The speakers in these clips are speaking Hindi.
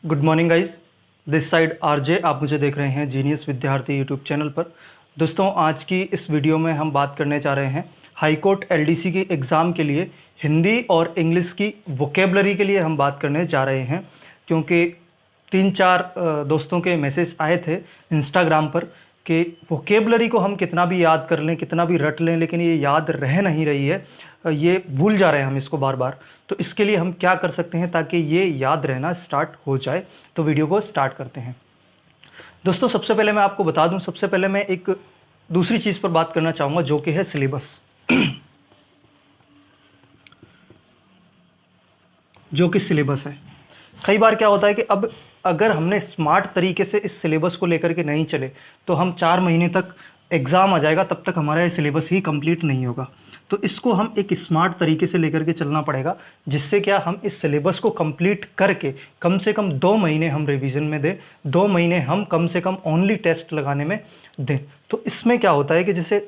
Good morning guys. This side RJ, आप मुझे देख रहे हैं जीनियस विद्यार्थी यूट्यूब चैनल पर। दोस्तों, आज की इस वीडियो में हम बात करने जा रहे हैं हाई कोर्ट एलडीसी के एग्ज़ाम के लिए हिंदी और इंग्लिश की वोकेबलरी के लिए हम बात करने जा रहे हैं। क्योंकि 3-4 दोस्तों के मैसेज आए थे इंस्टाग्राम पर कि वोकेबलरी को हम कितना भी याद कर लें, कितना भी रट लें, लेकिन ये याद रह नहीं रही है, ये भूल जा रहे हैं हम इसको बार बार। तो इसके लिए हम क्या कर सकते हैं ताकि ये याद रहना स्टार्ट हो जाए। तो वीडियो को स्टार्ट करते हैं। दोस्तों, सबसे पहले मैं आपको बता दूं, सबसे पहले मैं एक दूसरी चीज़ पर बात करना चाहूँगा जो कि है सिलेबस। जो कि सिलेबस है, कई बार क्या होता है कि अब अगर हमने स्मार्ट तरीके से इस सिलेबस को लेकर के नहीं चले तो हम 4 महीने तक एग्ज़ाम आ जाएगा, तब तक हमारा ये सिलेबस ही कंप्लीट नहीं होगा। तो इसको हम एक स्मार्ट तरीके से लेकर के चलना पड़ेगा, जिससे क्या हम इस सिलेबस को कंप्लीट करके कम से कम 2 महीने हम रिवीजन में दें, 2 महीने हम कम से कम ओनली टेस्ट लगाने में दें। तो इसमें क्या होता है कि जैसे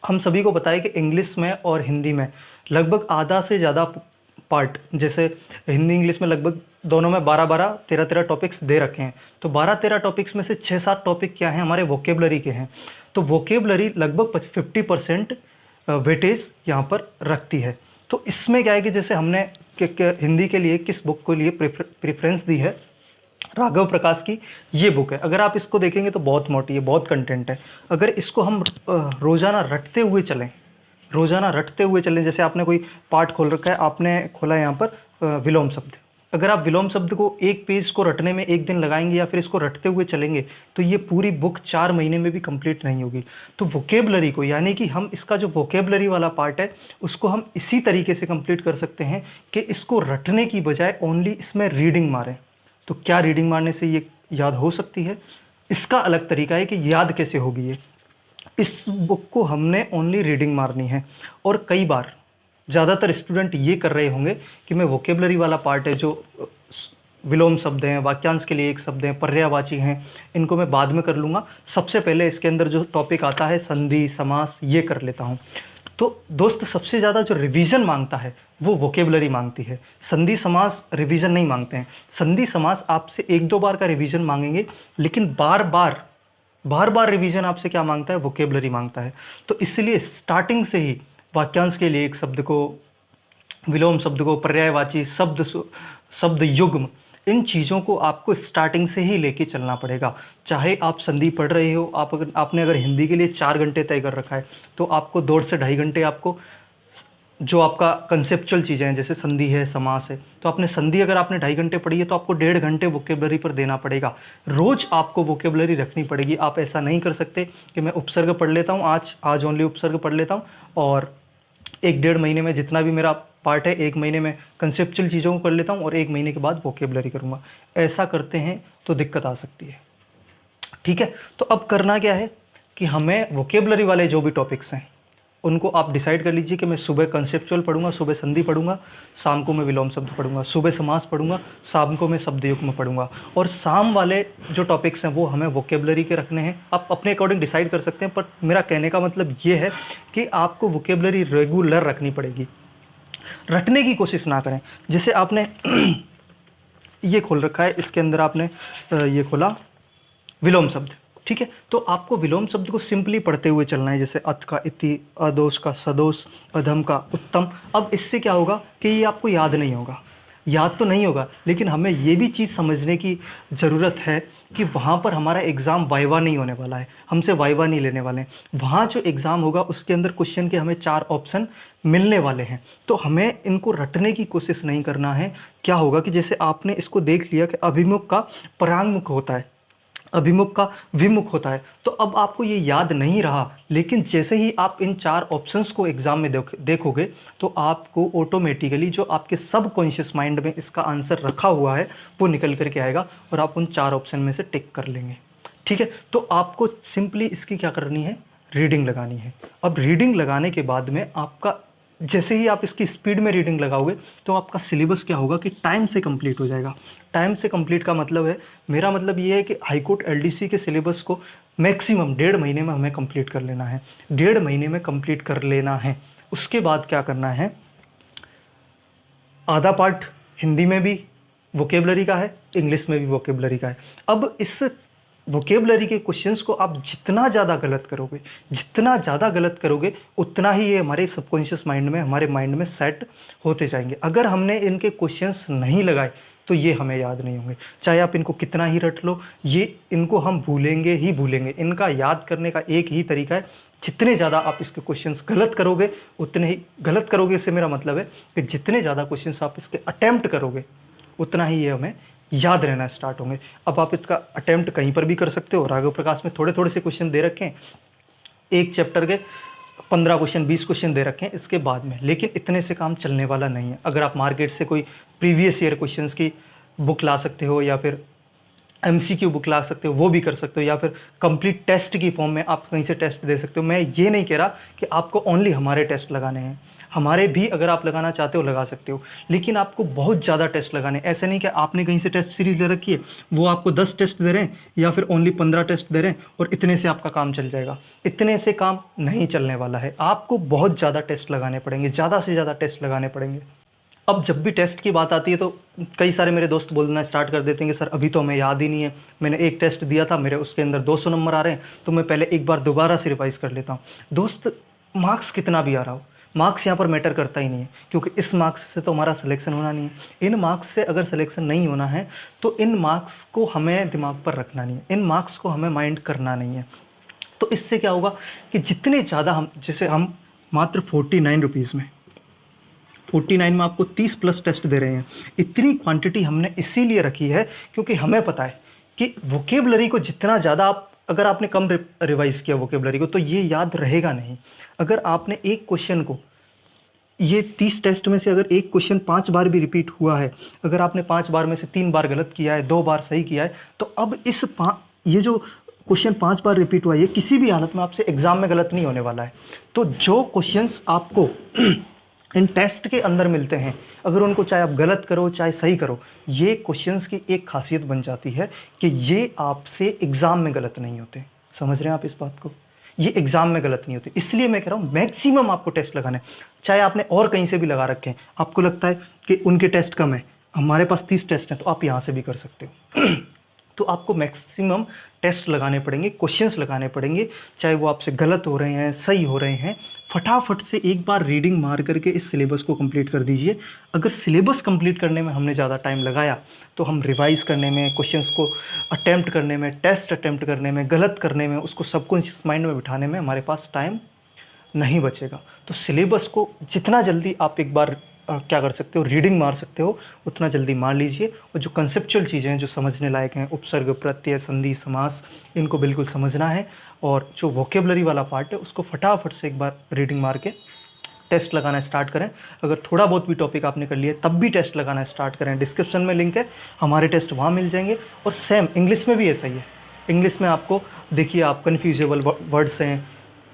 हम सभी को पता है कि इंग्लिश में और हिंदी में लगभग आधा से ज़्यादा पार्ट, जैसे हिंदी इंग्लिश में लगभग दोनों में 12-12, 13-13 टॉपिक्स दे रखे हैं। तो 12-13 टॉपिक्स में से 6-7 टॉपिक क्या हैं, हमारे वोकेबलरी के हैं। तो वोकेबलरी लगभग 50% वेटेज यहाँ पर रखती है। तो इसमें क्या है कि जैसे हमने हिंदी के लिए किस बुक के लिए प्रेफरेंस दी है, राघव प्रकाश की ये बुक है। अगर आप इसको देखेंगे तो बहुत मोटी है, बहुत कंटेंट है। अगर इसको हम रोज़ाना रटते हुए चलें, जैसे आपने कोई पार्ट खोल रखा है, आपने खोला है यहाँ पर विलोम शब्द। अगर आप विलोम शब्द को एक पेज को रटने में 1 दिन लगाएंगे या फिर इसको रटते हुए चलेंगे तो ये पूरी बुक 4 महीने में भी कंप्लीट नहीं होगी। तो वोकेबलरी को, यानी कि हम इसका जो वोकेबलरी वाला पार्ट है उसको हम इसी तरीके से कंप्लीट कर सकते हैं कि इसको रटने की बजाय ओनली इसमें रीडिंग मारें। तो क्या रीडिंग मारने से ये याद हो सकती है? इसका अलग तरीका है कि याद कैसे होगी ये। इस बुक को हमने ओनली रीडिंग मारनी है। और कई बार ज़्यादातर स्टूडेंट ये कर रहे होंगे कि मैं वोकेबलरी वाला पार्ट है, जो विलोम शब्द हैं, वाक्यांश के लिए एक शब्द हैं, पर्यायवाची हैं, इनको मैं बाद में कर लूँगा। सबसे पहले इसके अंदर जो टॉपिक आता है संधि समास, ये कर लेता हूँ। तो दोस्त, सबसे ज़्यादा जो रिवीजन मांगता है वो वोकेबलरी मांगती है। संधि समास रिवीजन नहीं मांगते हैं। संधि समास आपसे 1-2 बार का रिवीजन मांगेंगे, लेकिन बार बार रिवीजन आपसे क्या मांगता है? वोकेबलरी मांगता है। तो इसलिए स्टार्टिंग से ही वाक्यांश के लिए एक शब्द को, विलोम शब्द को, पर्यायवाची शब्द युग्म, इन चीज़ों को आपको स्टार्टिंग से ही लेके चलना पड़ेगा। चाहे आप संधि पढ़ रहे हो, आपने अगर हिंदी के लिए 4 घंटे तय कर रखा है तो आपको 1.5 से 2.5 घंटे आपको जो आपका कंसेप्चुअल चीज़ें हैं, जैसे संधि है, समास है, तो आपने संधि अगर आपने 2.5 घंटे पढ़ी है तो आपको 1.5 घंटे वोकेबलरी पर देना पड़ेगा। रोज़ आपको वोकेबलरी रखनी पड़ेगी। आप ऐसा नहीं कर सकते कि मैं उपसर्ग पढ़ लेता हूँ, आज ओनली उपसर्ग पढ़ लेता हूँ और 1-1.5 महीने में जितना भी मेरा पार्ट है, 1 महीने में कंसेप्चुअल चीज़ों को कर लेता हूँ और 1 महीने के बाद वोकेबलरी करूँगा। ऐसा करते हैं तो दिक्कत आ सकती है। ठीक है, तो अब करना क्या है कि हमें वोकेबलरी वाले जो भी टॉपिक्स हैं उनको आप डिसाइड कर लीजिए कि मैं सुबह कंसेप्चुअल पढ़ूंगा, सुबह संधि पढ़ूंगा, शाम को मैं विलोम शब्द पढ़ूंगा, सुबह समास पढ़ूंगा, शाम को मैं शब्द युग्म पढ़ूंगा। और शाम वाले जो टॉपिक्स हैं वो हमें वोकेबलरी के रखने हैं। आप अपने अकॉर्डिंग डिसाइड कर सकते हैं, पर मेरा कहने का मतलब ये है कि आपको वोकेबलरी रेगुलर रखनी पड़ेगी। रटने की कोशिश ना करें। जैसे आपने ये खोल रखा है, इसके अंदर आपने ये खोला विलोम शब्द, ठीक है, तो आपको विलोम शब्द को सिंपली पढ़ते हुए चलना है। जैसे अथ का इति, अदोष का सदोष, अधम का उत्तम। अब इससे क्या होगा कि ये आपको याद नहीं होगा, याद तो नहीं होगा, लेकिन हमें ये भी चीज़ समझने की ज़रूरत है कि वहाँ पर हमारा एग्ज़ाम वाइवा नहीं होने वाला है, हमसे वाइवा नहीं लेने वाले हैं। वहाँ जो एग्ज़ाम होगा उसके अंदर क्वेश्चन के हमें 4 ऑप्शन मिलने वाले हैं। तो हमें इनको रटने की कोशिश नहीं करना है। क्या होगा कि जैसे आपने इसको देख लिया कि अभिमुख का परांगमुख होता है, अभिमुख का विमुख होता है, तो अब आपको ये याद नहीं रहा, लेकिन जैसे ही आप इन 4 ऑप्शंस को एग्ज़ाम में देखोगे तो आपको ऑटोमेटिकली जो आपके सबकॉन्शियस माइंड में इसका आंसर रखा हुआ है वो निकल करके आएगा और आप उन 4 ऑप्शन में से टिक कर लेंगे। ठीक है, तो आपको सिंपली इसकी क्या करनी है? रीडिंग लगानी है। अब रीडिंग लगाने के बाद में आपका, जैसे ही आप इसकी स्पीड में रीडिंग लगाओगे तो आपका सिलेबस क्या होगा कि टाइम से कंप्लीट हो जाएगा। टाइम से कंप्लीट का मतलब है, मेरा मतलब ये है कि हाई कोर्ट एलडीसी के सिलेबस को मैक्सिमम 1.5 महीने में हमें कंप्लीट कर लेना है। 1.5 महीने में कंप्लीट कर लेना है। उसके बाद क्या करना है? आधा पार्ट हिंदी में भी वोकेबलरी का है, इंग्लिश में भी वोकेबलरी का है। अब इस वोकेबलरी के क्वेश्चंस को आप जितना ज़्यादा गलत करोगे, जितना ज़्यादा गलत करोगे, उतना ही ये हमारे सबकॉन्शियस माइंड में, हमारे माइंड में सेट होते जाएंगे। अगर हमने इनके क्वेश्चंस नहीं लगाए तो ये हमें याद नहीं होंगे, चाहे आप इनको कितना ही रट लो, ये इनको हम भूलेंगे ही भूलेंगे। इनका याद करने का एक ही तरीका है, जितने ज़्यादा आप इसके क्वेश्चंस गलत करोगे उतने ही, गलत करोगे इससे मेरा मतलब है कि जितने ज़्यादा क्वेश्चंस आप इसके अटैम्प्ट करोगे उतना ही ये हमें याद रहना स्टार्ट होंगे। अब आप इसका अटैम्प्ट कहीं पर भी कर सकते हो। राघव प्रकाश में थोड़े थोड़े से क्वेश्चन दे रखे हैं, एक चैप्टर के 15 क्वेश्चन 20 क्वेश्चन दे रखे हैं इसके बाद में, लेकिन इतने से काम चलने वाला नहीं है। अगर आप मार्केट से कोई प्रीवियस ईयर क्वेश्चंस की बुक ला सकते हो, या फिर MCQ बुक ला सकते हो, वो भी कर सकते हो, या फिर कंप्लीट टेस्ट की फॉर्म में आप कहीं से टेस्ट दे सकते हो। मैं ये नहीं कह रहा कि आपको ओनली हमारे टेस्ट लगाने हैं, हमारे भी अगर आप लगाना चाहते हो लगा सकते हो, लेकिन आपको बहुत ज़्यादा टेस्ट लगाने हैं। ऐसा नहीं कि आपने कहीं से टेस्ट सीरीज ले रखी है, वो आपको 10 टेस्ट दे रहे हैं या फिर ओनली 15 टेस्ट दे रहे हैं और इतने से आपका काम चल जाएगा। इतने से काम नहीं चलने वाला है, आपको बहुत ज़्यादा टेस्ट लगाने पड़ेंगे, ज़्यादा से ज़्यादा टेस्ट लगाने पड़ेंगे। अब जब भी टेस्ट की बात आती है तो कई सारे मेरे दोस्त बोलना स्टार्ट कर देते हैं कि सर अभी तो हमें याद ही नहीं है, मैंने एक टेस्ट दिया था, मेरे उसके अंदर 200 नंबर आ रहे हैं, तो मैं पहले एक बार दोबारा से रिवाइज़ कर लेता हूँ। दोस्त, मार्क्स कितना भी आ रहा हो, मार्क्स यहाँ पर मैटर करता ही नहीं है, क्योंकि इस मार्क्स से तो हमारा सिलेक्शन होना नहीं है। इन मार्क्स से अगर सिलेक्शन नहीं होना है तो इन मार्क्स को हमें दिमाग पर रखना नहीं है, इन मार्क्स को हमें माइंड करना नहीं है। तो इससे क्या होगा कि जितने ज़्यादा हम, जैसे हम मात्र 49 रुपीज़ में, 49 में आपको 30 प्लस टेस्ट दे रहे हैं। इतनी क्वांटिटी हमने इसीलिए रखी है क्योंकि हमें पता है कि वोकेबलरी को जितना ज़्यादा आप, अगर आपने कम रिवाइज किया वोकेबलरी को तो ये याद रहेगा नहीं। अगर आपने एक क्वेश्चन को, ये 30 टेस्ट में से अगर एक क्वेश्चन 5 बार भी रिपीट हुआ है, अगर आपने 5 बार में से 3 बार गलत किया है, 2 बार सही किया है, तो अब ये जो क्वेश्चन 5 बार रिपीट हुआ है, ये किसी भी हालत में आपसे एग्जाम में गलत नहीं होने वाला है। तो जो क्वेश्चंस आपको इन टेस्ट के अंदर मिलते हैं, अगर उनको चाहे आप गलत करो चाहे सही करो, ये क्वेश्चंस की एक खासियत बन जाती है कि ये आपसे एग्ज़ाम में गलत नहीं होते। समझ रहे हैं आप इस बात को? ये एग्ज़ाम में गलत नहीं होते। इसलिए मैं कह रहा हूँ मैक्सिमम आपको टेस्ट लगाना है, चाहे आपने और कहीं से भी लगा रखे हैं, आपको लगता है कि उनके टेस्ट कम है, हमारे पास 30 टेस्ट हैं, तो आप यहाँ से भी कर सकते हो। तो आपको मैक्सिमम टेस्ट लगाने पड़ेंगे, क्वेश्चंस लगाने पड़ेंगे, चाहे वो आपसे गलत हो रहे हैं सही हो रहे हैं। फटाफट से एक बार रीडिंग मार करके इस सिलेबस को कंप्लीट कर दीजिए। अगर सिलेबस कंप्लीट करने में हमने ज़्यादा टाइम लगाया तो हम रिवाइज़ करने में, क्वेश्चंस को अटैम्प्ट करने में, टेस्ट अटैम्प्ट करने में, गलत करने में, उसको सबकॉन्शियस माइंड में बिठाने में हमारे पास टाइम नहीं बचेगा। तो सिलेबस को जितना जल्दी आप एक बार क्या कर सकते हो, रीडिंग मार सकते हो, उतना जल्दी मार लीजिए। और जो कंसेप्चुअल चीज़ें हैं जो समझने लायक हैं, उपसर्ग, प्रत्यय, संधि, समास, इनको बिल्कुल समझना है। और जो वोकेबलरी वाला पार्ट है उसको फटाफट से एक बार रीडिंग मार के टेस्ट लगाना स्टार्ट करें। अगर थोड़ा बहुत भी टॉपिक आपने कर लिया तब भी टेस्ट लगाना स्टार्ट करें। डिस्क्रिप्शन में लिंक है, हमारे टेस्ट वहाँ मिल जाएंगे। और सेम इंग्लिश में भी ऐसा ही है। इंग्लिश में आपको देखिए, आप कन्फ्यूजेबल वर्ड्स हैं,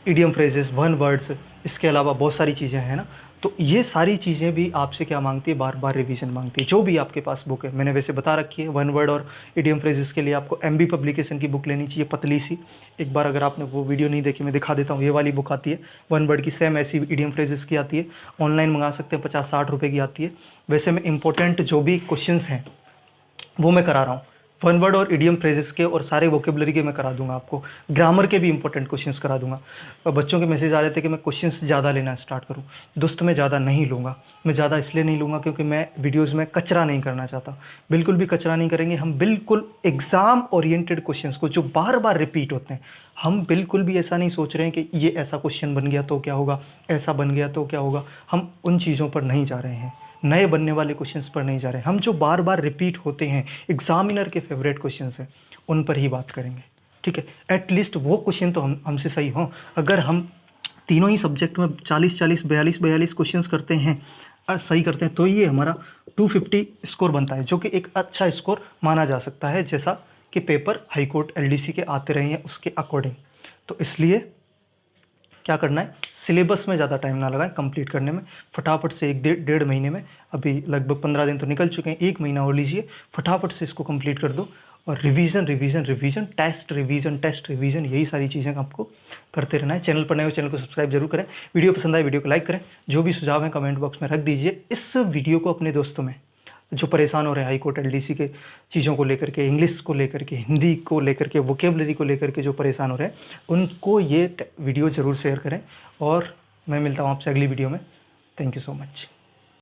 इडियम फ्रेजेस, वन वर्ड्स, इसके अलावा बहुत सारी चीज़ें हैं ना। तो ये सारी चीज़ें भी आपसे क्या मांगती है, बार बार रिवीजन मांगती है। जो भी आपके पास बुक है, मैंने वैसे बता रखी है, वन वर्ड और इडियम फ्रेजेस के लिए आपको MB पब्लिकेशन की बुक लेनी चाहिए, पतली सी। एक बार अगर आपने वो वीडियो नहीं देखी, मैं दिखा देता हूँ। ये वाली बुक आती है वन वर्ड की, सेम ऐसी इडियम फ्रेजेस की आती है, ऑनलाइन मंगा सकते हैं, 50-60 रुपये की आती है। वैसे मैं इंपॉर्टेंट जो भी क्वेश्चन हैं वो मैं करा रहा हूँ, वन वर्ड और इडियम फ्रेजेस के और सारे वोकेबलरी के मैं करा दूंगा आपको। ग्रामर के भी इंपॉर्टेंट क्वेश्चंस करा दूंगा। बच्चों के मैसेज आ रहे थे कि मैं क्वेश्चंस ज़्यादा लेना स्टार्ट करूं। दोस्त, मैं ज़्यादा नहीं लूँगा। मैं ज़्यादा इसलिए नहीं लूँगा क्योंकि मैं वीडियोज़ में कचरा नहीं करना चाहता। बिल्कुल भी कचरा नहीं करेंगे हम। बिल्कुल एग्ज़ाम ओरिएंटेड क्वेश्चंस को, जो बार बार रिपीट होते हैं, हम बिल्कुल भी ऐसा नहीं सोच रहे हैं कि ये ऐसा क्वेश्चन बन गया तो क्या होगा, ऐसा बन गया तो क्या होगा। हम उन चीज़ों पर नहीं जा रहे हैं, नए बनने वाले क्वेश्चंस पर नहीं जा रहे हैं। हम जो बार बार रिपीट होते हैं, एग्जामिनर के फेवरेट क्वेश्चंस हैं, उन पर ही बात करेंगे। ठीक है, एटलीस्ट वो क्वेश्चन तो हमसे सही हों। अगर हम तीनों ही सब्जेक्ट में 40-40, 42-42 क्वेश्चंस करते हैं और सही करते हैं, तो ये हमारा 250 स्कोर बनता है, जो कि एक अच्छा स्कोर माना जा सकता है, जैसा कि पेपर हाई कोर्ट LDC के आते रहे हैं उसके अकॉर्डिंग। तो इसलिए क्या करना है, सिलेबस में ज़्यादा टाइम ना लगाएं कंप्लीट करने में। फटाफट से 1-1.5 महीने में, अभी लगभग 15 दिन तो निकल चुके हैं, 1 महीना और लीजिए, फटाफट से इसको कंप्लीट कर दो। और revision revision revision, test revision test revision, यही सारी चीज़ें आपको करते रहना है। चैनल पर नए हो, चैनल को सब्सक्राइब जरूर करें। वीडियो पसंद आए वीडियो को लाइक करें। जो भी सुझाव हैं कमेंट बॉक्स में रख दीजिए। इस वीडियो को अपने दोस्तों में जो परेशान हो रहे हैं हाई कोर्ट एलडीसी के चीज़ों को लेकर के, इंग्लिश को लेकर के, हिंदी को लेकर के, वोकेबलरी को लेकर के जो परेशान हो रहे हैं, उनको ये वीडियो ज़रूर शेयर करें। और मैं मिलता हूँ आपसे अगली वीडियो में। Thank you so much.